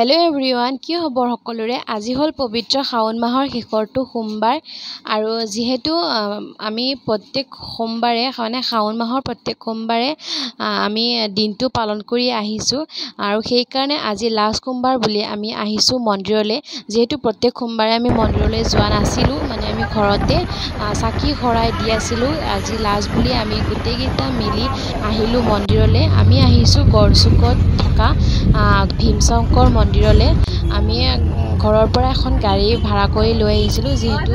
hello everyone কি খবৰ সকলোৰে আজি হল পবিত্ৰ শাওন মাহৰ শেষৰটো সোমবাৰ আৰু যেহেতু আমি প্ৰত্যেক সোমবাৰে মানে শাওন মাহৰ প্ৰত্যেক সোমবাৰে আমি দিনটো পালন কৰি আহিছো আৰু সেই কাৰণে আজি লাষ্ট সোমবাৰ বুলি আমি আহিছো মন্দিৰলৈ যেহেতু প্ৰত্যেক সোমবাৰে আমি মন্দিৰলৈ যোৱা নাছিলো মানে আমি ঘৰতে চাকি খৰাই দি আছিলো আজি লাষ্ট বুলি আমি গোটেইকেইটা মিলি আহিলো মন্দিৰলৈ আমি আহিছো গড়চুকত থকা ভীমশঙ্কৰ মন্দিৰলৈ আমি ঘৰৰ পৰা এখন গাড়ী ভাড়া কৰি লৈ আহিছিলো যেহেতু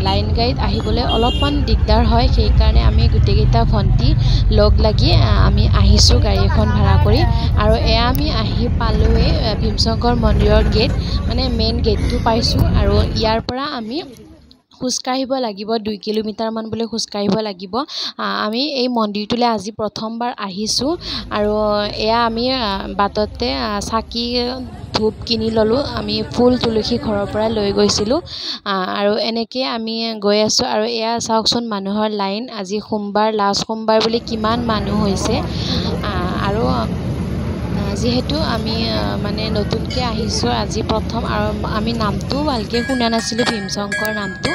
লাইন গাড়ীত আহিবলৈ অলপমান দিগদাৰ হয় সেই কাৰণে আমি গোটেইকেইটা ভন্টি লগ লাগি আমি আহিছো গাড়ী এখন ভাড়া কৰি আৰু এয়া আমি আহি পালোৱে ভীমশঙ্কৰ মন্দিৰৰ গেট মানে মেইন গেটটো পাইছো আৰু ইয়াৰ পৰা আমি খুজকাঢ়িব লাগিব 2 কিলোমিটাৰ মান বুলি খুজকাঢ়িব লাগিব আমি এই মন্দিৰটোলৈ আজি প্ৰথমবাৰ আহিছো আৰু এয়া আমি বাটতে চাকি ধূপ কিনি ললো আমি ফুল তুলসী ঘৰৰ পৰা লৈ গৈছিলো আৰু এনেকৈ আমি গৈ আছো আৰু এয়া চাওকচোন মানুহৰ লাইন আজি সোমবাৰ লাষ্ট সোমবাৰ বুলি কিমান মানুহ হৈছে আৰু যেহেতু আমি মানে নতুনকৈ আহিছো আজি প্ৰথম আৰু আমি নামটো ভালকৈ শুনা নাছিলো ভীমশঙ্কৰ নামটো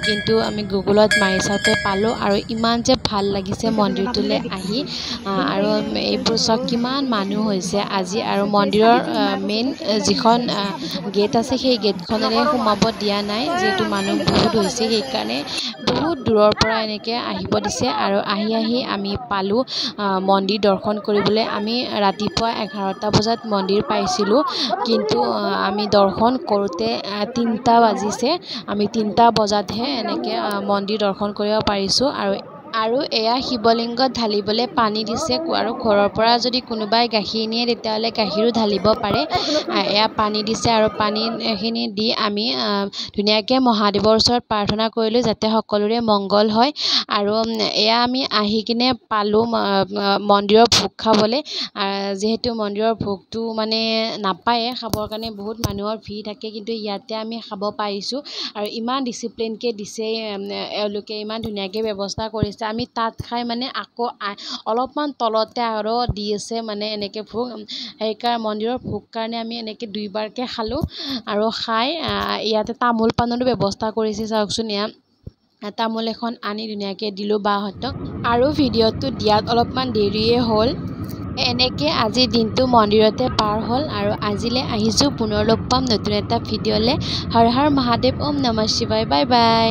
কিন্তু আমি গুগলত মাৰি চাওঁতে পালো আৰু ইমান যে ভাল লাগিছে মন্দিৰটোলৈ আহি আৰু এইবোৰ চব কিমান মানুহ হৈছে আজি আৰু মন্দিৰৰ মেইন যিখন গেট আছে সেই গেটখনেৰে সোমাব দিয়া নাই যেহেতু মানুহ বহুত হৈছে সেই কাৰণে বহুত দূৰৰ পৰা এনেকৈ আহিব দিছে আৰু আহি আমি পালো মন্দিৰ দৰ্শন কৰিবলৈ আমি ৰাতিপুৱা 11টা বজাত মন্দিৰ পাইছিলো কিন্তু আমি দৰ্শন কৰোতে 3টা বাজিছে আমি 3টা বজাতহে এনেকৈ মন্দিৰ দৰ্শন কৰিব পাৰিছো আৰু এয়া শিৱলিংগত ঢালিবলৈ পানী দিছে আৰু ঘৰৰ পৰা যদি কোনোবাই গাখীৰ নিয়ে তেতিয়াহলে গাখীৰো ঢালিব পাৰে এয়া পানী দিছে আৰু পানীখিনি দি আমি ধুনীয়াকৈ মহাদেৱৰ ওচৰত প্ৰাৰ্থনা কৰিলো যাতে সকলোৰে মংগল হয় আৰু এয়া আমি আহি কিনে পালো মন্দিৰৰ ভোগ খাবলৈ যেহেতু মন্দিৰৰ ভোগটো মানে নাপায়ে খাবৰ কাৰণে বহুত মানুহৰ ভিৰ থাকে কিন্তু ইয়াতে আমি খাব পাৰিছো আৰু ইমান ডিসিপ্লিনকৈ দিছে এওঁলোকে ইমান ধুনীয়াকৈ ব্যৱস্থা কৰিছে আমি তাত খাই মানে আকৌ অলপমান তলতে আৰু দি আছে মানে এনেকৈ ভোগ সেইকাৰ মন্দিৰৰ ভোগ কাৰণে আমি এনেকৈ দুইবাৰকৈ খালো আৰু খাই ইয়াতে তামোল পাণৰো ব্যৱস্থা কৰিছে চাওকচোন তামোল এখন আনি ধুনীয়াকৈ দিলো বাহঁতক আৰু ভিডিঅ'টো দিয়াত অলপমান দেৰিয়ে হ'ল এনেকৈ আজি দিনটো মন্দিৰতে পাৰ হ'ল আৰু আজিলৈ আহিছো পুনৰ লগ পাম নতুন এটা ভিডিঅ'লৈ হৰ হৰ মহাদেৱ ওম নমঃ শিৱায় বাই বাই